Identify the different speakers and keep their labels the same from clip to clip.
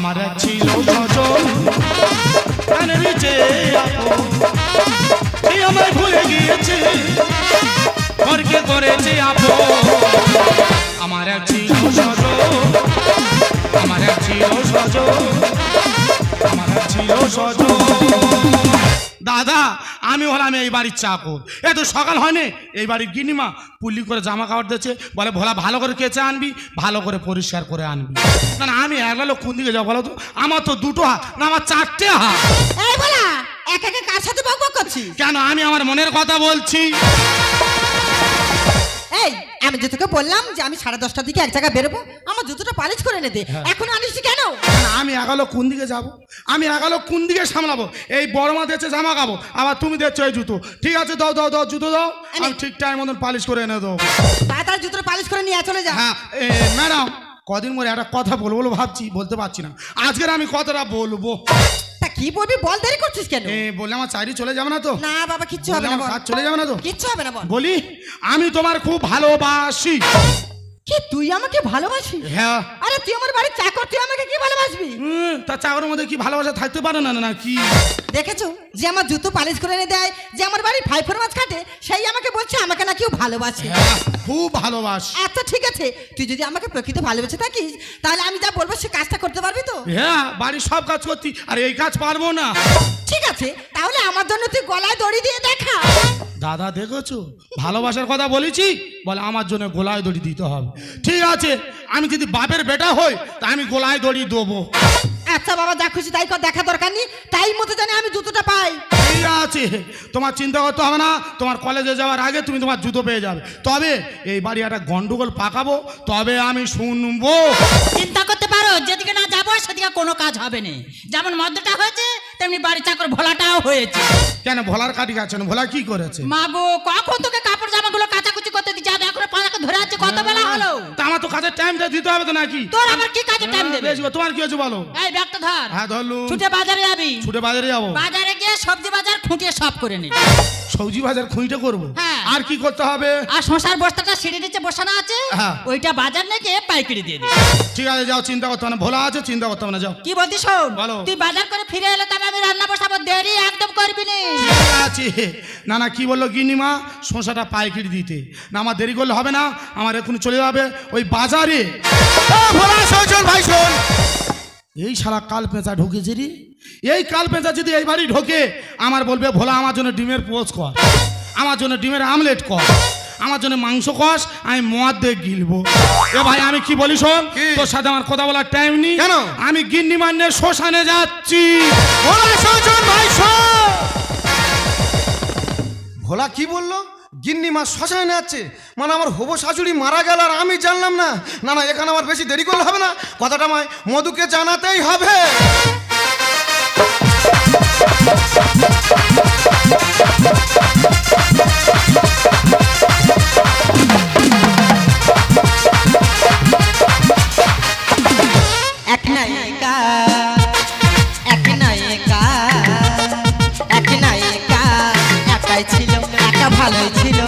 Speaker 1: আমার এক ছিল সজন কানের নিচে আপন, এই আমায় ভুলে গিয়েছে ঘরকে করেছে আপন। আমার এক ছিল সজন, আমার এক ছিল সজন, আমার এক ছিল সজন। দাদা আমি হলাম এই বাড়ির চাকর, এত সকাল হয়নি, এই বাড়ির গিনিমা পুলি করে জামা কাপড় দিয়েছে, বলে ভোলা ভালো করে কেচে আনবি, ভালো করে পরিষ্কার করে আনবি। না না আমি একলা লোক কোন দিকে যাবো বলো তো? আমার তো দুটো হাত না, আমার চারটে হাত।
Speaker 2: এই বলা এক একে কার সাথে বকবক করছিস?
Speaker 1: কেন আমি আমার মনের কথা বলছি।
Speaker 2: এই আমি যে তোকে বললাম যে আমি 10:30টার দিকে এক জায়গায় বেরোবো, আমার জুতোটা পালিশ করে এনে দে, এখন আনিস কেন?
Speaker 1: আমি এগালো কোন দিকে যাব, আমি এগালো কোন দিকে সামলাবো? এই বড় মা দিয়েছে জামা কাপড়, আবার তুমি দিচ্ছ এই জুতো। ঠিক আছে দাও দাও দাও জুতো দাও, আমি ঠিক টাইম মতন পালিশ করে এনে দেবো।
Speaker 2: তাড়াতাড়ি জুতোটা পালিশ করে নিয়ে চলে যা।
Speaker 1: হ্যাঁ ম্যাডাম কদিন পরে একটা কথা বলবো বলে ভাবছি, বলতে পারছি না। আজকের আমি কথাটা বলবো।
Speaker 2: তা কি বলবি বল, দেরি করছিস কেন?
Speaker 1: বললে আমার চাকরি চলে যাবে না তো?
Speaker 2: না বাবা কিচ্ছু হবে না,
Speaker 1: কাজ চলে যাবে না তো?
Speaker 2: কিচ্ছু হবে না বল।
Speaker 1: বলি আমি তোমার খুব ভালোবাসি।
Speaker 2: কি তুই আমাকে ভালোবাসিস?
Speaker 1: হ্যাঁ।
Speaker 2: আরে তুই আমার বাড়ির চাকর, তুই আমাকে কি ভালোবাসবি?
Speaker 1: তা চাকরের মধ্যে কি ভালোবাসা থাকতে পারে না? না কি
Speaker 2: দেখেছো যে আমার জুতো পালিশ করে এনে দেয়, যে আমার বাড়ির ফাইফোর মাছ কাটে, সেই আমাকে বলছে আমাকে না কেউ ভালোবাসে।
Speaker 1: খুব ভালোবাসি।
Speaker 2: আচ্ছা ঠিক আছে, তুই যদি আমাকে প্রকৃত ভালোবেসে থাকিস তাহলে আমি যা বলবো সে কাজটা করতে পারবি তো?
Speaker 1: হ্যাঁ বাড়ির সব কাজ করতি, আর এই কাজ পারবো না।
Speaker 2: ঠিক আছে তাহলে আমার জন্য তুই গলায় দড়ি দিয়ে দেখা।
Speaker 1: দাদা দেখেছো ভালোবাসার কথা বলেছি, বলে আমার জন্য গোলায় দড়ি দিতে হবে। ঠিক আছে আমি যদি বাপের বেটা হই তা আমি গোলায় দড়ি দেবো।
Speaker 2: আচ্ছা বাবা যা খুশি তাই কর, দেখা দরকার নেই, টাইম মতো জানি আমি জুতোটা পাই।
Speaker 1: ঠিক আছে তোমার চিন্তা করতে হবে না, তোমার কলেজে যাওয়ার আগে তুমি তোমার জুতো পেয়ে যাবে। তবে এই বাড়ি একটা গন্ডগোল পাকাবো, তবে আমি শুনবো।
Speaker 3: চিন্তা করতে পারো, যেদিকে না যাবো সেদিকে কোনো কাজ হবে না। যেমন মদ্যটা হয়েছে তেমনি বাড়ি চাকর ভোলাটাও হয়েছে।
Speaker 1: কেন ভোলার কাটি গেছেন? ভোলা কি করেছে?
Speaker 3: মা গো কখন তোকে কাপড় জামাগুলো কাচাকুচি করতে দিচ্ছি, আমি এখন পাড়াকে ধরে আছে, কত বেলা হলো?
Speaker 1: তা আমার তো কাজের টাইমটা দিতে হবে তো নাকি?
Speaker 3: তোর আবার কি কাজে টাইম দেবে?
Speaker 1: বেশ, তোমার কি হয়েছে বলো?
Speaker 3: এই ব্যাগটা ধর।
Speaker 1: হ্যাঁ ধরলুম।
Speaker 3: ছুটে বাজারে যাবি?
Speaker 1: ছুটে বাজারে যাবো।
Speaker 3: বাজারে গিয়ে সবজি বাজার খুঁটিয়ে সব করে নিবি।
Speaker 1: সবজি বাজার খুঁজতে করবো?
Speaker 3: হ্যাঁ।
Speaker 1: আর কি করতে হবে?
Speaker 3: আর শশার বস্তাটা সিঁড়ি নিচে বসানো আছে,
Speaker 1: হ্যাঁ।
Speaker 3: ওইটা বাজার নাকি পাইকারি দিয়ে দিবি।
Speaker 1: ঠিক আছে যাও, চিন্তা করতে হবে না, ভোলা আছে চিন্তা করতে হবে না, যাও।
Speaker 3: কি বলছিস শোন,
Speaker 1: বলো।
Speaker 3: তুই বাজার করে ফিরে এলে তবে আমি রান্না বসাবো, দেরি একদম করবি না।
Speaker 1: ঠিক আছে। না না কি বললো গিন্নিমা, শসাটা পাইকারি দিতে? না আমার দেরি করলে হবে না, আমার এখন চলে যাবে ওই বাজারে। ভোলা শোন ভাই শোন, এই শালা কাল পেঁচা ঢুকেছে রে। এই কাল পেঁচা যদি এই বাড়ি ঢোকে আমার বলবে ভোলা আমার জন্য ডিমের পোচ কর, আমার জন্য ডিমের আমলেট কর, আমার জন্য মাংস কষ, আমি মদ দিয়ে গিলবো। এ ভাই আমি কি বলি শোন, তোর সাথে আমার কথা বলার টাইম নেই। কেন? আমি গিন্নিমার নিয়ে শ্মশানে যাচ্ছি। ভোলা শোন ভাই শোন।
Speaker 4: ভোলা কি বললো? গিন্নি মা শ্মশানে যাচ্ছে, মানে আমার হবু শাশুড়ি মারা গেল আর আমি জানলাম না। না না এখানে আমার বেশি দেরি করলে হবে না, কথাটা আমায় মধুকে জানাতেই হবে।
Speaker 2: এক নায়িকা, এক নায়িকা, এক নায়িকা, একাই ছিল একা ভালোই ছিল।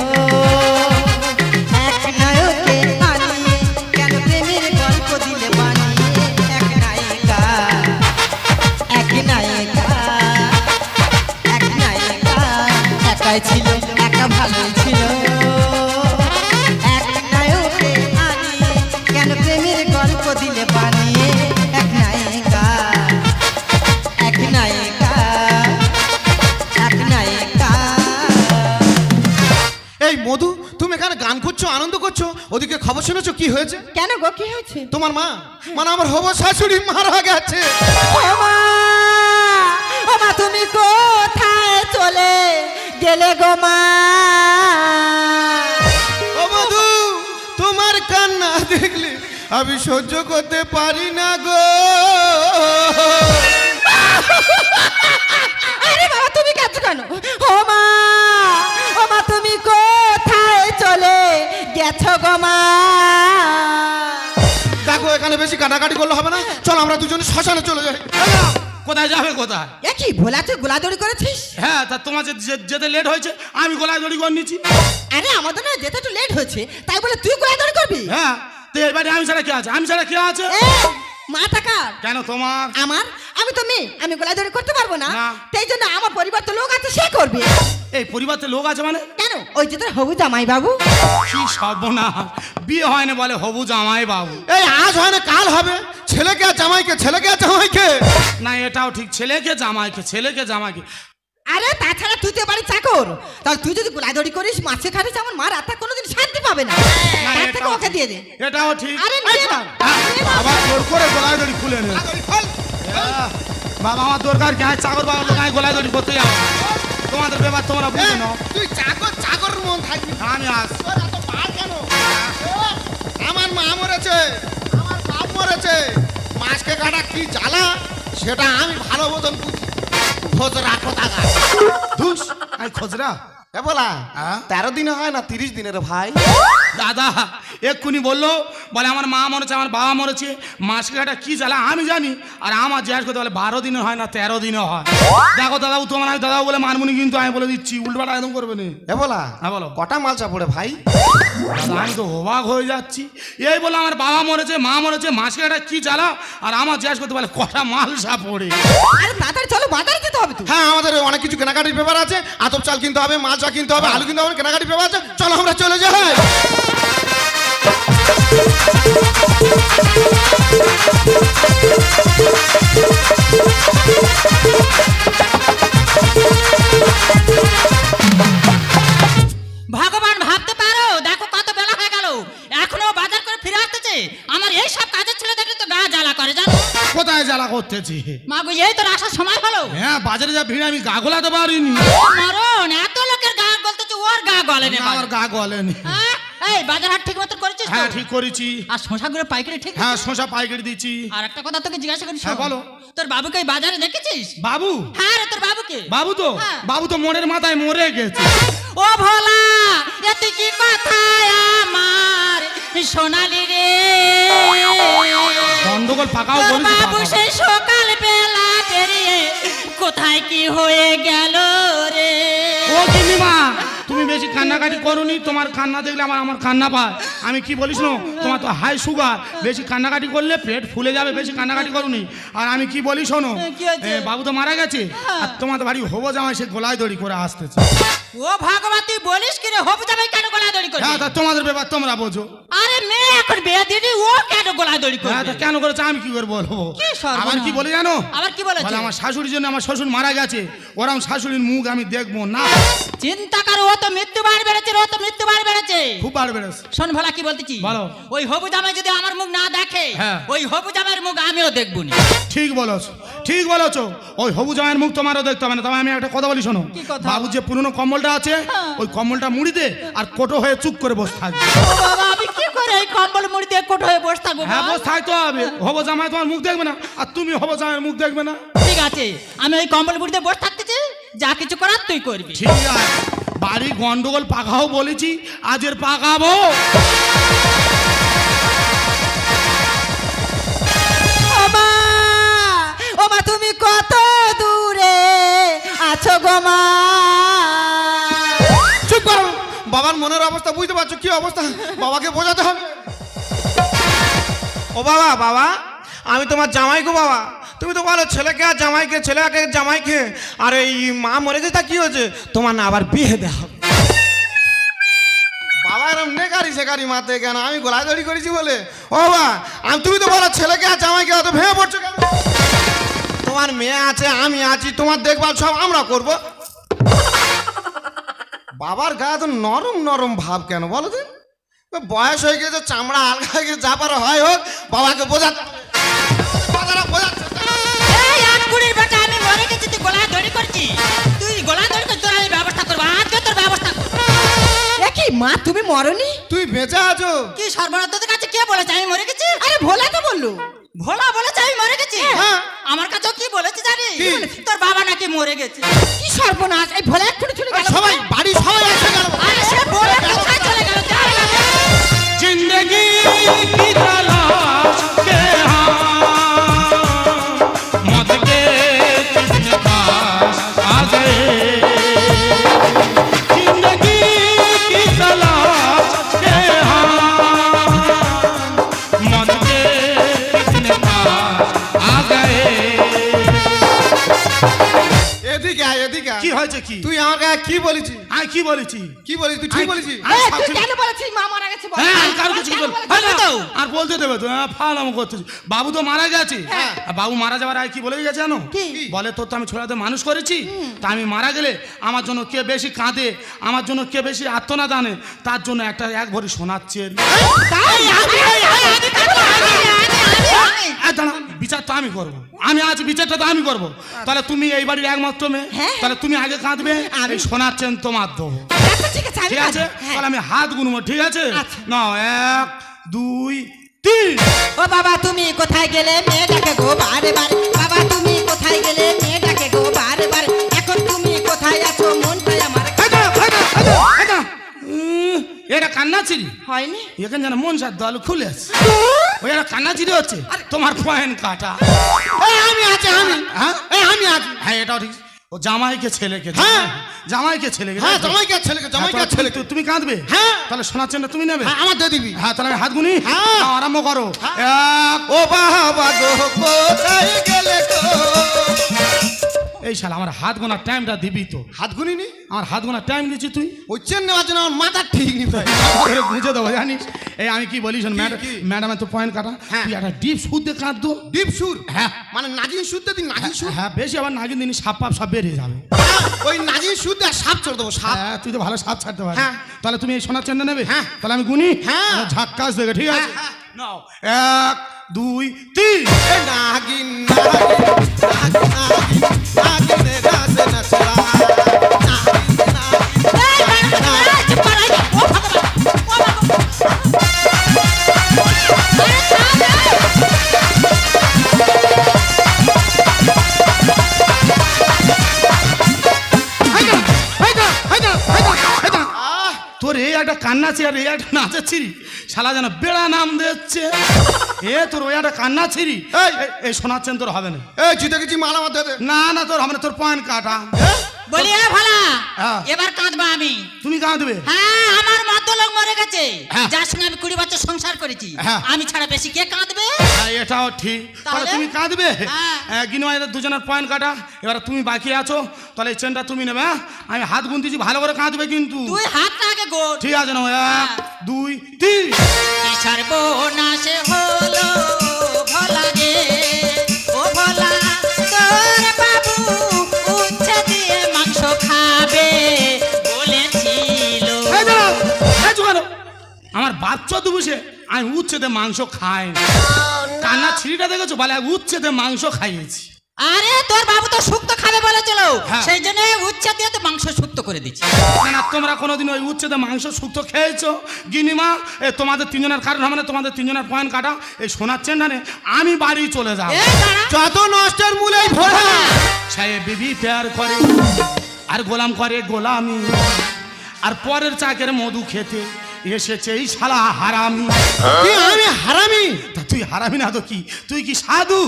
Speaker 2: এক নায়কে আনিয়ে কেন প্রেমের গল্প দিলে বানিয়ে। এক নায়িকা, এক নায়িকা, এক নায়িকা, একাই ছিল একা ভালোই ছিল। এক নায়কে আনিয়ে কেন প্রেমের গল্প দিলে বানিয়ে। এক নায়িকা, এক নায়িকা, এক নায়িকা।
Speaker 4: এই মধু তুমি এখানে গান করছো, আনন্দ করছো, ওদিকে খবর শুনেছো কি হয়েছে?
Speaker 2: কেন গো কি হয়েছে?
Speaker 4: তোমার মা, মানে আমার হবু শাশুড়ি মারা গেছে।
Speaker 2: ও মা তুমি কোথায় চলে গেলে গো মা?
Speaker 4: ও মধু তোমার কান্না দেখলে আমি সহ্য করতে পারি না গো।
Speaker 2: আরে বাবা তুমি কাঁদছো কেন? ও মা তুমি কোথায় চলে গেছো গো মা?
Speaker 4: দেখো এখানে বেশি কাটাকাটি করলে হবে না, চল আমরা দুজনে শ্মশানে চলে যাই।
Speaker 1: কোথায় যাবে কোথায়?
Speaker 2: এ কি ভোলা তুই গোলাদড়ি করেছিস?
Speaker 1: হ্যাঁ তা তোমার যেতে লেট হয়েছে আমি গলায় দড়ি করে নিচ্ছি।
Speaker 2: আরে আমাদের না যেতে একটু লেট হয়েছে তাই বলে তুই গোলাদড়ি করবি?
Speaker 1: হ্যাঁ তো এই বাড়ি আমি ছাড়া কে আছে? আমি ছাড়া কে আছে?
Speaker 2: মাথা কার?
Speaker 1: কেন তোমার?
Speaker 2: আমার? আমি তো মেয়ে, আমি গলায় দড়ি করতে পারবো না।
Speaker 1: না।
Speaker 2: তাই জন্য আমার পরিবার তো লোক আছে, সে করবে।
Speaker 1: এই পরিবারতে লোক আছে মানে?
Speaker 2: কেন? ওই যে তোর হবু জামাই বাবু।
Speaker 1: কি সর্বনাশ, বিয়ে হয় না বলে হবু জামাই বাবু।
Speaker 4: এই আজ হয় না কাল হবে, ছেলেকে আর জামাইকে, ছেলেকে আর জামাইকে।
Speaker 1: না এটাও ঠিক, ছেলেকে জামাইকে, ছেলেকে জামাইকে।
Speaker 2: আরে তাছাড়া তুই তো বাড়ি চাকর, তাহলে তুই যদি গলায় দড়ি করিস, মাছে খারিস, আমার মার আত্মা কোনোদিন শান্তি পাবে না।
Speaker 1: না,
Speaker 2: তার থেকে
Speaker 1: এটাও
Speaker 2: ওকে দিয়ে দে।
Speaker 1: এটাও ঠিক।
Speaker 2: আরে নিয়ে নাও।
Speaker 1: আবার জোর করে গলায় দড়ি খুলে নে। বাবা আমার দরকার কি? চাকর বাবা গায়ে গলায় দড়ি করতে যাও, তোমাদের ব্যাপার তোমরা বুঝে নাও।
Speaker 4: তুই চাকর চাকর মন থাকবি।
Speaker 1: আমি আস
Speaker 4: তোর এত পার কেন? আমার মা মরেছে, আমার বাপ মরেছে, মাছকে কাটা কি জ্বালা সেটা আমি ভালো মতন বুঝি। খোঁজ রাখো টাকা।
Speaker 1: ধুস আই খোঁজরা।
Speaker 4: এ বলা
Speaker 1: হ্যাঁ?
Speaker 4: 13 দিনে হয় না 30 দিনের ভাই।
Speaker 1: দাদা এক্ষুনি বললো, বলে আমার মা মরেছে, আমার বাবা মরেছে, মাসকে কাটা কি জ্বালা আমি জানি। আর আমার জিজ্ঞাসা করতে বলে 12 দিনে হয় না 13 দিনে হয়। দেখো দাদা তোমার আমি দাদা বলে মানমুনি, কিন্তু আমি বলে দিচ্ছি উল্টোপাটা একদম করবে না।
Speaker 4: এ বলা
Speaker 1: হ্যাঁ বলো।
Speaker 4: কটা মালচা পড়ে ভাই?
Speaker 1: দাদা আমি তো অবাক হয়ে যাচ্ছি, এই বলে আমার বাবা মরেছে, মা মরেছে, মাসকে কাটা কি জ্বালা, আর আমার জিজ্ঞাসা করতে বলে কটা মালসা পড়ে।
Speaker 2: আরে তাড়াতাড়ি চলো, বাজারে যেতে হবে তো।
Speaker 4: হ্যাঁ আমাদের অনেক কিছু কেনাকাটির ব্যাপার আছে, আতপ চাল কিনতে হবে, মাছ কিনতে হবে, আলু কিনতে হবে, কেনাকাটির ব্যাপার আছে। চলো আমরা চলে যাই।
Speaker 3: ভগবান ভাবতে পারো, দেখো কত বেলা হয়ে গেল, এখনো বাজার করে ফিরে আসতেছে। আমার এই সব কাজের ছেলে দেখলে তো গা জ্বালা করে, জানো?
Speaker 1: কোথায় জ্বালা করতেছি?
Speaker 3: মাগো এই তোর আসার সময় হলো।
Speaker 1: হ্যাঁ বাজারে যা ভিড়, আমি গা গোলাতে পারিনি।
Speaker 3: মরণ, এত লোকের গা গলতেছে, ওর গা গলে না।
Speaker 1: আমার গা গলেনি।
Speaker 3: হ্যাঁ? এই বাজার হাট ঠিক মতো করেছিস তো?
Speaker 1: হ্যাঁ ঠিক করেছি।
Speaker 3: আর শশাগুলো পাইকারি ঠিক?
Speaker 1: হ্যাঁ শশা পাইকারি দিচ্ছি।
Speaker 3: আর একটা কথা তোকে জিজ্ঞাসা করি,
Speaker 1: হ্যাঁ, বলো।
Speaker 3: তোর বাবুকে এই বাজারে দেখেছিস?
Speaker 1: বাবু?
Speaker 3: হ্যাঁ রে, তোর বাবুকে।
Speaker 1: বাবু তো
Speaker 3: হ্যাঁ।
Speaker 1: বাবু তো মোড়ের মাথায় মরে গেছে।
Speaker 3: ও ভোলা, এ তুই কি কথা আমার সোনালি রে?
Speaker 1: গন্ডগোল পাকাও
Speaker 3: তোর
Speaker 1: বলেছি
Speaker 3: বাবু
Speaker 1: পাকাও।
Speaker 3: সেই সকাল বেলা বেরিয়ে কোথায় কি হয়ে গেল রে?
Speaker 1: ও গিন্নিমা, তুমি বেশি কান্নাকাটি করোনি, তোমার কান্না দেখলে আমার কান্না পায়। আমি কি বলিস না, তোমার তো হাই সুগার, বেশি কান্নাকাটি করলে পেট ফুলে যাবে, বেশি কান্নাকাটি করোনি। আর আমি কি বলি শোনো,
Speaker 3: কি হয়েছে?
Speaker 1: বাবু তো মারা গেছে, আর তোমার বাড়ি হবো জামাই সে গলায় দড়ি করে আসতেছে।
Speaker 3: ও ভগবান, তুই বলিস কি রে? হবু যাবে কেন গলাদড়ি করবে?
Speaker 1: হ্যাঁ তা তোমাদের ব্যাপার তোমরা বোঝো।
Speaker 3: আরে মেয়ে এখন বিয়ে দিদি, ও কেন গলাদড়ি
Speaker 1: হ্যাঁ তা
Speaker 3: করবে?
Speaker 1: কেন করেছে আমি কি করে বলবো?
Speaker 3: কি সর্বনাশ।
Speaker 1: আবার কি বলে জানো?
Speaker 3: আবার কি বলেছে?
Speaker 1: বলে আমার শাশুড়ির জন্য আমার শ্বশুর মারা গেছে, ওরম শাশুড়ির মুখ আমি দেখবো না।
Speaker 3: চিন্তা করো, ও তো মৃত্যু বার বেড়েছে, ও তো মৃত্যু বার বেড়েছে।
Speaker 1: খুব বার বেড়েছে।
Speaker 3: শোন ভোলা, কি বলতেছি
Speaker 1: বলো।
Speaker 3: ওই হবু জামাই যদি আমার মুখ না দেখে,
Speaker 1: হ্যাঁ।
Speaker 3: ওই হবু জামাইয়ের মুখ আমিও দেখবো না।
Speaker 1: ঠিক বলেছো, ঠিক বলেছো। ওই হবু জামাইয়ের মুখ তোমারও দেখতে হবে না। তবে আমি একটা কথা বলি শোনো,
Speaker 3: কি কথা?
Speaker 1: বাবু যে পুরনো কম্বলটা আছে,
Speaker 3: হ্যাঁ।
Speaker 1: ওই কম্বলটা মুড়ি দে আর কোটো হয়ে চুপ করে বসে থাকবে।
Speaker 3: ও বাবা, আমি কি করে এই কম্বল মুড়ি দিয়ে কোট হয়ে বসে থাকবো?
Speaker 1: হ্যাঁ
Speaker 3: বল?
Speaker 1: বসে থাকতে হবে। হবু জামাই তোমার মুখ দেখবে না, আর তুমি হবু জামাইয়ের মুখ দেখবে না।
Speaker 3: ঠিক আছে, আমি ওই কম্বল মুড়ি দিয়ে বসে থাকতেছি, যা কিছু করার তুই করবি।
Speaker 1: ঠিক আছে, বাড়ি গন্ডগোল পাকাও বলেছি, আজের পাকাবো।
Speaker 2: ওমা, ওমা তুমি কত দূরে আছো গো মা?
Speaker 4: চুপ করো, বাবার মনের অবস্থা বুঝতে পারছো কি অবস্থা, বাবাকে বোঝাতে হবে। ও বাবা, বাবা আমি তোমার জামাই গো বাবা। তুমি তো বলো ছেলেকে আর জামাইকে, ছেলেকে জামাইকে, আর এই মা মরে গেছে তা কি হয়েছে? তোমার না আবার বিয়ে দেওয়া হবে। বাবা এরম নেকারি সেকারি মারতে কেন? আমি গলায় দড়ি করেছি বলে? ও বাবা, তুমি তো বলো ছেলেকে আর জামাইকে, অত ভেঙে পড়ছো কেন? তোমার মেয়ে আছে, আমি আছি, তোমার দেখভাল সব আমরা করব। বাবার গায়ে তো নরম নরম ভাব কেন বলো তো? বয়স হয়ে গেছে, চামড়া আলগা হয়ে গেছে, যা পারো হয় হোক, বাবাকে বোঝাতে হবে। কথাটা বোঝাচ্ছে না।
Speaker 3: এই আটকুড়ির বেটা, আমি মরে গেছি, তুই গলায় দড়ি করছিস? তুই গলায় দড়ি করছিস, তোর আমি ব্যবস্থা করবো, আজকে তোর ব্যবস্থা করবো।
Speaker 2: এ কি মা, তুমি মরনি?
Speaker 4: তুই বেঁচে আছো?
Speaker 3: কি সর্বনাশ, তোদের কাছে কে বলেছে আমি মরে গেছি?
Speaker 2: আরে ভোলা তো বললো।
Speaker 3: ভোলা বলেছে আমি মরে গেছি?
Speaker 4: হ্যাঁ।
Speaker 3: আমার কাছেও কি বলেছে জানিস?
Speaker 4: কি?
Speaker 3: তোর বাবা নাকি মরে গেছে।
Speaker 2: কি সর্বনাশ, এই ভোলা এক্ষুনি চলে গেল।
Speaker 4: সবাই বাড়ি সবাই এসে গেল।
Speaker 3: আরে সে বলে কোথায় চলে গেল? চলে গেল।
Speaker 1: जिंदगी की तलाश के हाँ मौत के कितने पास आ गए। जिंदगी की तलाश के हाँ मौत के कितने पास কি হয়েছে কি
Speaker 4: তুই আমার কাছে কি বলেছিস?
Speaker 1: আমি কি বলেছি?
Speaker 4: কি বলেছিস? তুই ঠিক বলেছিস?
Speaker 1: আমি
Speaker 2: এই,
Speaker 1: সব
Speaker 2: তুই
Speaker 1: ঠিক-
Speaker 2: কেন বলেছিস মা মারা গেছে বল?
Speaker 1: হ্যাঁ, আমি কারো কিছু
Speaker 2: কেন
Speaker 1: বল-
Speaker 2: বলেছিস?
Speaker 1: হ্যাঁ, না,
Speaker 3: তো।
Speaker 1: আর বলতে দেবে তো ফালাম করতেছি। বাবু তো মারা গেছে।
Speaker 2: হ্যাঁ।
Speaker 1: আর বাবু মারা যাওয়ার আগে কি বলে গেছে জানো?
Speaker 2: কি?
Speaker 1: বলে তোর তো আমি ছোটতে মানুষ করেছি, তা আমি মারা গেলে আমার জন্য কে বেশি কাঁদে, আমার জন্য কে বেশি আত্মনাদ আনে, তার জন্য একটা এক ভরি সোনার চেন।
Speaker 2: তাই?
Speaker 1: দাঁড়া, বিচার তো আমি করবো, আমি আজ বিচারটা তো আমি করবো। তাহলে তুমি এই বাড়ির একমাত্র মেয়ে,
Speaker 2: হ্যাঁ।
Speaker 1: তাহলে তুমি আগে কাঁদবে,
Speaker 2: আমি?
Speaker 1: এই সোনার চেন তোমার দেবো।
Speaker 2: আচ্ছা, ঠিক আছে, আমি
Speaker 1: ঠিক আছে?
Speaker 2: কাঁদবো। হ্যাঁ।
Speaker 1: তাহলে আমি হাত গুনবো, ঠিক আছে?
Speaker 2: আচ্ছা।
Speaker 1: না, 1 2 3।
Speaker 2: ও বাবা তুমি কোথায় গেলে মেয়েটাকে গো বারে বারে, বাবা তুমি কোথায় গেলে মেয়েটাকে গো বারে বারে, এখন তুমি কোথায় আছো মনটাই আমার
Speaker 1: এটা কান্না চিরি,
Speaker 2: হয়নি।
Speaker 1: এখানে যেন মন সার দল খুলে আছে, ওই একটা কান্না চিরি হচ্ছে। তোমার পয়েন্ট কাটা।
Speaker 4: আমি আছি, আমি
Speaker 1: হ্যাঁ
Speaker 4: আমি আছি।
Speaker 1: হ্যাঁ, এটাও ঠিক। ও জামাইকে ছেলেকে,
Speaker 4: হ্যাঁ।
Speaker 1: জামাইকে ছেলেকে,
Speaker 4: হ্যাঁ, জামাইকে ছেলেকে, জামাইকে ছেলেকে।
Speaker 1: তুমি কাঁদবে।
Speaker 4: হ্যাঁ।
Speaker 1: তাহলে সোনার চেনটা তুমি নেবে।
Speaker 4: হ্যাঁ, আমার দিয়ে দিবি।
Speaker 1: হ্যাঁ, তাহলে আমি হাত গুনি।
Speaker 4: হ্যাঁ।
Speaker 1: নাও, আরম্ভ করো।
Speaker 4: ও বাবা গো কোথায় গেলে গো?
Speaker 1: এই শালা আমার হাত গোনার টাইমটা দিবি তো।
Speaker 4: হাত গুনিনি?
Speaker 1: আমার হাত গোনার টাইম দিচ্ছি তুই।
Speaker 4: ওই চেন নেওয়ার জন্য আমার মাথা ঠিক নি ভাই।
Speaker 1: বুঝে দেবো জানিস। এই আমি কি বলি শোন,
Speaker 4: কি?
Speaker 1: ম্যাডামের তো পয়েন্ট কাটা,
Speaker 4: হ্যাঁ।
Speaker 1: তুই একটা ডিপ সুদ দিয়ে কাঁদতো।
Speaker 4: ডিপ সুর?
Speaker 1: হ্যাঁ।
Speaker 4: মানে নাগিন সুরতে দিন, নাগিন সুর।
Speaker 1: হ্যাঁ, বেশি আবার নাগিন দিনই সাপ পাপ সব বেরিয়ে যাবে।
Speaker 4: ওই নাগিন সুর দিয়ে সাপ চড় দেবো, সাপ।
Speaker 1: হ্যাঁ, তুই তো ভালো সাপ ছাড়তে পারবি।
Speaker 4: হ্যাঁ।
Speaker 1: তাহলে তুমি এই সোনার চেনটা নেবে।
Speaker 4: হ্যাঁ।
Speaker 1: তাহলে আমি গুনি।
Speaker 4: হ্যাঁ।
Speaker 1: ঝাক্কাস দেবে, ঠিক আছে?
Speaker 4: হ্যাঁ,
Speaker 1: নাও, 1 2 3।
Speaker 4: এ নাগিন নাগিন নাগিন নাগিন রে গাছে নাচরা।
Speaker 1: তোর এই একটা কান্না ছিড়ি আর এই একটা নাচের ছিড়ি, শালা যেন বেড়া নাম দিচ্ছে। তোর ওই একটা কান্না ছিড়ি, এই সোনার চেন তোর হবে না।
Speaker 4: এই জিতে গেছি, মাল আমার দে দে।
Speaker 1: না না, তোর হবে না, তোর পয়েন্ট কাটা।
Speaker 3: বলি ভালা
Speaker 1: হ্যাঁ।
Speaker 3: এবার কাঁদবা আমি।
Speaker 1: তুমি কাঁদবে।
Speaker 3: হ্যাঁ, আমার মতো লোক মরে গেছে,
Speaker 1: হ্যাঁ।
Speaker 3: যার সঙ্গে আমি 20 বছর সংসার করেছি,
Speaker 1: হ্যাঁ।
Speaker 3: আমি ছাড়া বেশি কে কাঁদবে?
Speaker 1: হ্যাঁ, এটাও ঠিক। তাহলে
Speaker 3: তাহলে?
Speaker 1: তুমি কাঁদবে।
Speaker 3: হ্যাঁ।
Speaker 1: গিনোয়াদের দুজনের পয়েন্ট কাটা। এবার তুমি বাকি আছো, তাহলে এই চেনটা তুমি নেবে। হ্যাঁ? আমি হাত গুনতেছি, ভালো করে কাঁদবে কিন্তু।
Speaker 3: তুই হাতটা আগে গোল।
Speaker 1: ঠিক আছে না? 1 2 3।
Speaker 3: কি সর্বনাশে হলো ভোলা রে, ও ভোলা তোর বাবু উচ্ছে দিয়ে মাংস খাবে বলেছিল।
Speaker 1: এই দাঁড়াও, এই চুকানো। আমার বাচ্চা তো বুঝে আমি উচ্ছেদে মাংস খাই না। কান্না ছিঁড়িটা দেখেছো? বলে আমি উচ্ছেদে মাংস খাইয়েছি।
Speaker 3: আরে তোর বাবু তো শুক্তো খাবে বলেছিল,
Speaker 1: হ্যাঁ।
Speaker 3: সেই জন্য উচ্ছে দিয়ে তো মাংস শুক্তো করে দিচ্ছি।
Speaker 1: না না, তোমরা কোনোদিন ওই উচ্ছেদে মাংস শুক্তো খেয়েছো? গিনিমা, তোমাদের তিনজনের কারণ হবে না, তোমাদের তিনজনের পয়েন্ট কাটা। এই সোনার চেনটা নে, আমি বাড়ি চলে যাবো।
Speaker 3: এই দাঁড়া।
Speaker 4: যত নষ্টের মূলেই ভরা।
Speaker 1: সাহেব বিবি প্যার করে আর গোলাম করে গোলামি, আর পরের চাকের মধু খেতে এসেছে এই শালা হারামি।
Speaker 4: কি আমি হারামি?
Speaker 1: তা তুই হারামি না তো কি? তুই কি সাধু?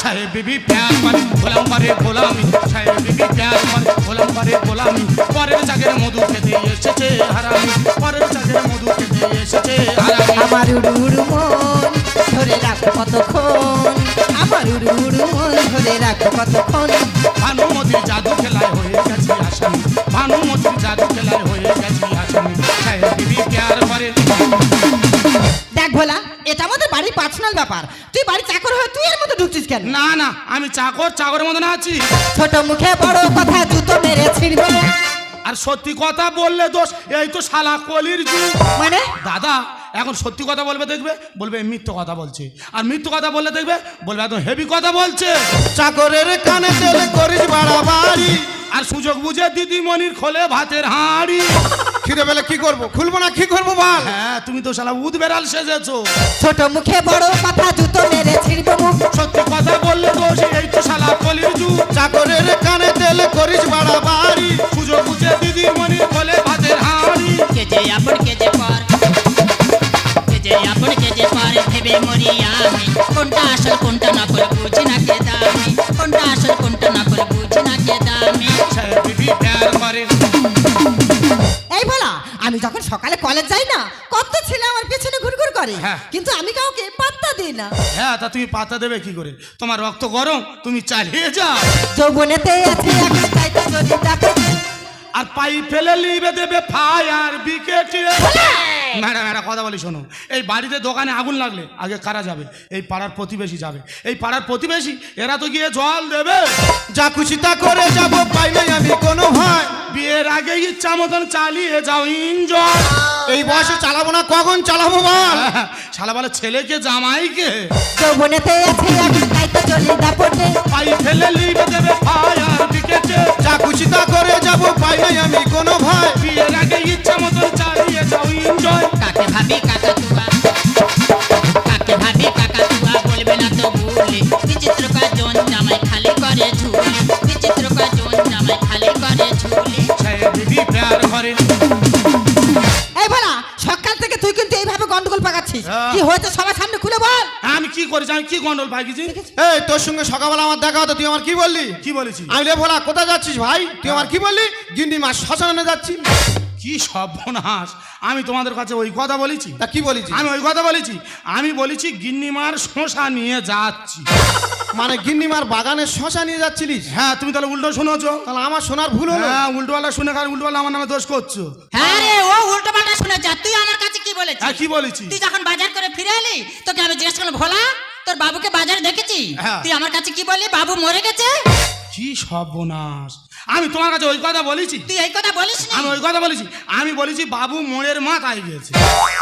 Speaker 1: সাহেব বিবি প্যার করে গোলাম করে গোলামি, সাহেব বিবি প্যার করে গোলাম করে গোলামি, পরের চাকের মধু খেতে এসেছে হারামি, পরের চাকের মধু খেতে এসেছে হারামি।
Speaker 2: আমার উড়ু উড়ু মন ধরে রাখো কতক্ষণ, আমার উড়ু উড়ু মন ধরে রাখো কতক্ষণ।
Speaker 1: ভানুমতির জাদু খেলায় হয়ে গেছি আসামি, ভানুমতির জাদু খেলায় হয়ে গেছি আসামি, সাহেব বিবি প্যার করে।
Speaker 2: দেখ ভোলা, এটা আমাদের বাড়ির পার্সোনাল ব্যাপার, তুই বাড়ি চাকর হয়ে তুই এর মধ্যে ঢুকছিস কেন?
Speaker 1: না না, আমি চাকরের মতো না আছি।
Speaker 2: ছোট মুখে বড় কথা জুতো মেরে ছিড়বে।
Speaker 1: আর সত্যি কথা বললে দোষ, এই তো শালা কলির যুগ।
Speaker 2: মানে
Speaker 1: দাদা, এখন সত্যি কথা বলবে দেখবে, বলবে মিথ্যে কথা বলছে, আর মিথ্যে কথা বললে দেখবে বলবে একদম হেভি কথা বলছে।
Speaker 4: চাকরের কানে তেল করিস বাড়াবাড়ি,
Speaker 1: আর সুযোগ বুঝে দিদিমণির খোলে ভাতের হাঁড়ি।
Speaker 4: খিদে পেলে কি করবো? খুলবো না কি করবো বল?
Speaker 1: হ্যাঁ, তুমি তো শালা উদ বেড়াল সেজেছো।
Speaker 2: ছোট মুখে বড় কথা জুতো মেরে ছিড়বে মুখ।
Speaker 1: সত্যি কথা বললে দোষ, এই তো শালা কলির যুগ।
Speaker 4: চাকরের কানে তেল করিস বাড়াবাড়ি,
Speaker 1: সুযোগ বুঝে দিদিমণির খোলে ভাতের হাঁড়ি।
Speaker 3: কেজে আপন কেজে পর, কেজে আপন কেজে পর ভেবে মরি আমি, কোনটা আসল কোনটা নকল বুঝি না কে দামি, কোনটা আসল কোনটা নকল বুঝি না কে দামি।
Speaker 1: সাহেব বিবি প্যার করে।
Speaker 2: এই ভোলা, আমি যখন সকালে কলেজ যাই না, কত ছেলে আমার পেছনে ঘুরঘুর করে। পারে,
Speaker 1: হ্যাঁ।
Speaker 2: কিন্তু আমি কাউকে পাত্তা দিই না।
Speaker 1: হ্যাঁ, তা তুমি পাতা দেবে কি করে? তোমার রক্ত গরম, তুমি চালিয়ে যাও।
Speaker 2: যৌবনেতে আছে এখন তাই তো যদি ডাকে।
Speaker 1: আর পাই ফেলে লিবে দেবে ফায়ার বিকেটে। ম্যাডাম একটা কথা বলি শোনো, এই বাড়িতে দোকানে আগুন লাগলে আগে কারা যাবে? এই পাড়ার প্রতিবেশী যাবে। এই পাড়ার প্রতিবেশী এরা তো গিয়ে জল দেবে।
Speaker 4: যা খুশি তা করে যাবো, পাই নাই আমি কোনো ভয়।
Speaker 1: বিয়ের আগে ইচ্ছা মতন চালিয়ে যাও এনজয়।
Speaker 4: এই বয়সে চালাবো না, কখন চালাবো বল?
Speaker 1: শালা বলে ছেলেকে জামাইকে।
Speaker 2: যৌবনেতে আছে এখন তাই তো চলি দাপটে।
Speaker 1: পাই ফেলে লিবে দেবে ফায়ার বিকেটে।
Speaker 4: যা খুশি তা করে যাবো, পাই নাই আমি কোনো ভয়।
Speaker 1: বিয়ের আগে ইচ্ছা মতন চালিয়ে যাও এনজয়।
Speaker 3: কাকে ভাবি কাকাতুয়া, কাকে ভাবি কাকাতুয়া, বলবে না তো ভুলে। বিচিত্র কাজন জামাই খালি করে ঝুলি, বিচিত্র কাজন জামাই খালি করে ঝুলি।
Speaker 1: ছেলে দিদি প্যার করে।
Speaker 2: এই ভোলা, সকাল থেকে তুই কিন্তু এইভাবে গন্ডগোল পাকাচ্ছিস।
Speaker 1: হ্যাঁ।
Speaker 2: কি হয়েছে সবার সামনে খুলে বল।
Speaker 1: আমি কি করেছি? আমি কি গন্ডল পাকিছি?
Speaker 4: এই তোর সঙ্গে সকালবেলা আমার দেখা হতো, তুই আমার কি বললি?
Speaker 1: কি বলেছি?
Speaker 4: আমি রে ভোলা, কোথায় যাচ্ছিস ভাই? তুই আমার কি বললি? গিন্নি মাছ শ্মশানে যাচ্ছি।
Speaker 1: কি সর্বনাশ! আমি তোমাদের কাছে ওই কথা বলেছি?
Speaker 4: তা কি বলেছি?
Speaker 1: আমি ওই কথা বলেছি? আমি বলেছি গিন্নিমার শোষা নিয়ে যাচ্ছি।
Speaker 4: মানে গিন্নিমার বাগানের শশা নিয়ে যাচ্ছিলিস?
Speaker 1: হ্যাঁ, তুমি তাহলে উল্টো শুনেছো।
Speaker 4: তাহলে আমার শোনার ভুল হলো।
Speaker 1: হ্যাঁ, উল্টোওয়ালা শুনে কার উল্টোওয়ালা আমার নামে দোষ করছো।
Speaker 3: হ্যাঁ রে, ও উল্টো পাল্টা শুনে যা। তুই আমার কাছে কি বলেছিস?
Speaker 1: হ্যাঁ, কি বলেছি?
Speaker 3: তুই যখন বাজার করে ফিরে এলি তোকে আমি জিজ্ঞেস করলাম, ভোলা তোর বাবুকে বাজারে দেখেছি?
Speaker 1: হ্যাঁ।
Speaker 3: তুই আমার কাছে কি বললি? বাবু মরে গেছে।
Speaker 1: কি সর্বনাশ! আমি তোমার কাছে ওই কথা বলেছি?
Speaker 3: তুই এই কথা বলিস নি?
Speaker 1: আমি ওই কথা বলেছি? আমি বলেছি বাবু মোড়ের মাথায় গেছে।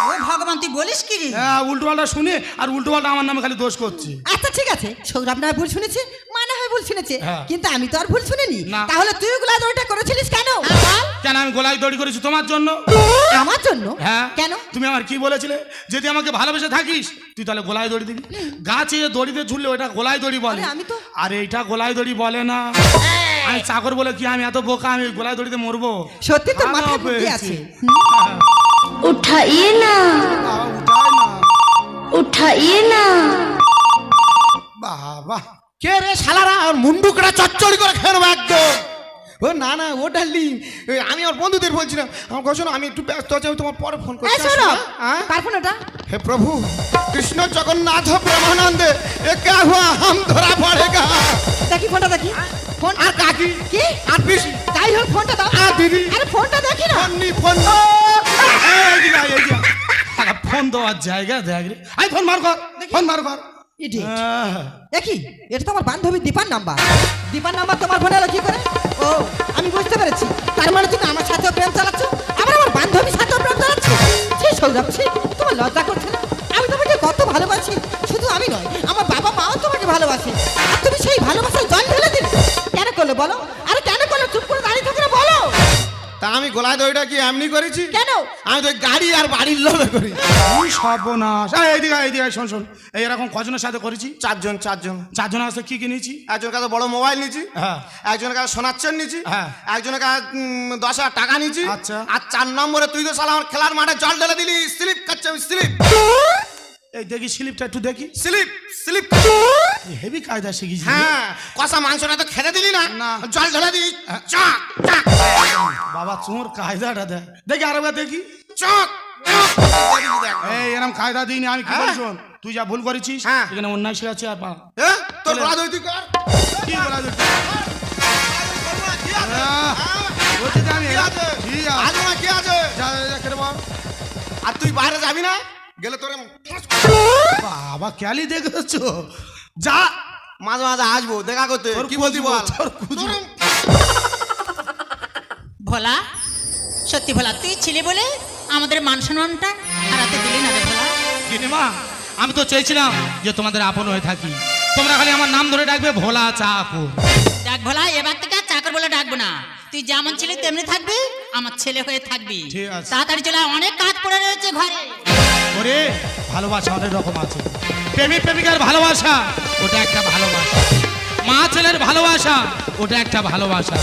Speaker 3: ও ভগবান, তুই বলিস কি রে?
Speaker 1: হ্যাঁ, উল্টোপাল্টা শুনে আর উল্টোপাল্টা আমার নামে খালি দোষ করছে।
Speaker 2: আচ্ছা ঠিক আছে, সৌরভ না ভুল শুনেছে, মানে হয় ভুল শুনেছে,
Speaker 1: হ্যাঁ।
Speaker 2: কিন্তু আমি তো আর ভুল শুনিনি।
Speaker 1: না।
Speaker 2: তাহলে তুই ওগুলা দড়িটা করেছিলিস কেন?
Speaker 1: কেন আমি গলায় দড়ি করেছি? তোমার জন্য।
Speaker 2: আমার জন্য?
Speaker 1: হ্যাঁ।
Speaker 2: কেন?
Speaker 1: তুমি আমার কি বলেছিলে? যদি আমাকে ভালোবেসে থাকিস তুই তাহলে গলায় দড়ি দিবি। গাছে দড়িতে ঝুললে ওটা গলায় দড়ি বলে।
Speaker 2: আরে আমি তো-
Speaker 1: আর এইটা গলায় দড়ি বলে না। আমি চাকর বলে কি আমি এত বোকা? আমি গলায় দড়িতে মরবো?
Speaker 2: সত্যি তো
Speaker 1: ভালো
Speaker 2: মাথায় বুদ্ধি
Speaker 1: পেয়েছি।
Speaker 2: আছে।
Speaker 1: হ্যাঁ।
Speaker 5: उठाइए ना,
Speaker 1: বাবা, উঠায় না।
Speaker 5: उठाइए ना।
Speaker 1: বাবা,
Speaker 4: কে রে শালারা? আর মুন্ডুকরা চচ্চড়ি করে খেয়ে নেবো একদম। ও না না, ও ডার্লিং, আমি আমার বন্ধুদের বলছিলাম। আমার কথা শোনো, আমি একটু ব্যস্ত আছি, আমি তোমার পরে ফোন
Speaker 2: এই
Speaker 4: করছি।
Speaker 2: সৌরভ,
Speaker 4: হ্যাঁ?
Speaker 2: কার ফোন ওটা?
Speaker 4: हे प्रभु कृष्ण जगन्नाथ प्रेमानंद, ये क्या हुआ? हम धरा पड़ेगा।
Speaker 2: দেখি ফোনটা দেখি। ফোন
Speaker 4: আর কাকি
Speaker 2: কি?
Speaker 4: আর পিসি
Speaker 2: যাই হোক ফোনটা দাও।
Speaker 4: আর দিদি
Speaker 2: আরে ফোনটা দেখি না।
Speaker 4: ফোন নি ফোন।
Speaker 1: এইদিকে আয়, এইদিকে আয়। আরে ফোন দেওয়ার জায়গা দেখ রে। আই ফোন মার কর, ফোন মার কর।
Speaker 2: ইডিয়েট।
Speaker 1: হ্যাঁ।
Speaker 2: দেখি, এটা তো আমার বান্ধবী দীপার নাম্বার। দীপার নাম্বার তোমার ফোনে এলো কি করে? ও, আমি বুঝতে পেরেছি। তার মানে তুমি আমার সাথেও প্রেম চালাচ্ছ, আবার আমার বান্ধবীর সাথেও প্রেম চালাচ্ছ। ছি সৌরভ, ছি, তোমার লজ্জা করছে না? আমি তোমাকে কত ভালোবাসি। শুধু আমি নয়, আমার বাবা মাও তোমাকে ভালোবাসে। আর তুমি সেই ভালোবাসায় জল ঢেলে দিলে কেন করলে বলো? আরে কেন করলে? চুপ করে দাঁড়িয়ে থাকলে বলো।
Speaker 4: তা আমি গলায় দড়িটা কি এমনি করেছি?
Speaker 2: কেন?
Speaker 4: আমি তো গাড়ি আর বাড়ির লোভে করি।
Speaker 1: কি সর্বনাশ! এইদিকে আয়, এইদিকে আয়, শোন শোন। এই এরকম কজনের সাথে করেছি?
Speaker 4: চারজন।
Speaker 1: চারজন আসতে কি কিনেছি?
Speaker 4: একজনের কাছে বড় মোবাইল নিয়েছি,
Speaker 1: হ্যাঁ।
Speaker 4: একজনের কাছে সোনার চেন নিয়েছি,
Speaker 1: হ্যাঁ।
Speaker 4: একজনের কাছে 10,000 টাকা নিয়েছি।
Speaker 1: আচ্ছা।
Speaker 4: আর 4 নম্বরে তুই তো শালা আমার খেলার মাঠে জল ঢেলে দিলি। স্লিপ খাচ্ছে আমি, স্লিপ
Speaker 1: এই দেখি স্লিপটা একটু দেখি।
Speaker 4: Slip slip.
Speaker 1: হেভি কায়দা শিখিছি।
Speaker 4: হ্যাঁ, কষা মাংসটা তো খেতে দিলি না,
Speaker 1: না।
Speaker 4: জল ঢেলে দিলি। চাক চাক
Speaker 1: বাবা তোর কায়দাটা দেখ। দেখি আরেকবার দেখি।
Speaker 4: চাক চাক।
Speaker 1: এই এরকম কায়দা দিইনি আমি। কি
Speaker 4: হ্যাঁ।
Speaker 1: বলি শোন, তুই যা ভুল করেছিস
Speaker 4: হ্যাঁ।
Speaker 1: এখানে অন্যায় শিখাচ্ছি আর পা।
Speaker 4: এ, তোর গলা ধরে তুই কর।
Speaker 1: কি বলা যায়?
Speaker 4: কি আছে?
Speaker 1: বলছি যে আমি
Speaker 4: কি আছে?
Speaker 1: ঠিক আছে।
Speaker 4: আজ না কি আছে?
Speaker 1: যা, যা, যা, খেতে বল।
Speaker 4: আর তুই বাইরে যাবি না? গেলে তোর
Speaker 1: বাবা ক্যালি দেখেছো? যা।
Speaker 4: মাঝে মাঝে আসবো দেখা করতে।
Speaker 1: তোর
Speaker 4: কি বলছি বল?
Speaker 1: তোর কুজো।
Speaker 4: তোর-
Speaker 3: ভোলা, সত্যি ভোলা, তুই ছিলি বলে আমাদের মান সম্মানটা হারাতে দিলি না রে ভোলা।
Speaker 1: গিনিমা, আমি তো চেয়েছিলাম যে তোমাদের আপন হয়ে থাকি। তোমরা খালি আমার নাম ধরে ডাকবে ভোলা চাকর।
Speaker 3: ডাক ভোলা, এবার থেকে আর চাকর বলে ডাকবো না। তুই যেমন ছিলি তেমনি থাকবি, আমার ছেলে হয়ে থাকবি।
Speaker 1: ঠিক আছে।
Speaker 3: তাড়াতাড়ি চলে আয়, অনেক কাজ পড়ে রয়েছে ঘরে।
Speaker 1: ওরে, ভালোবাসা অনেক রকম আছে। প্রেমিক প্রেমিকার ভালোবাসা, ওটা একটা ভালোবাসা। মা ছেলের ভালোবাসা, ওটা একটা ভালোবাসা।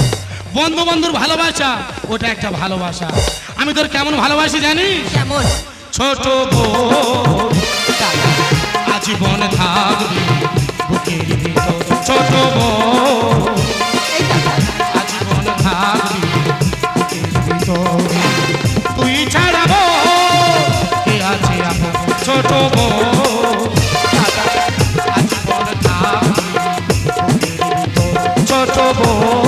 Speaker 1: বন্ধু বন্ধুর ভালোবাসা, ওটা একটা ভালোবাসা। আমি তোর কেমন ভালোবাসি জানিস?
Speaker 3: কেমন?
Speaker 1: ছোট বোন, আজীবন থাকবি বুকের ভিতর। ছোট বোন, আজীবন থাকবি বুকের ভিতর। তুই ছাড়াবো কে আছে আপন? ছোট বোন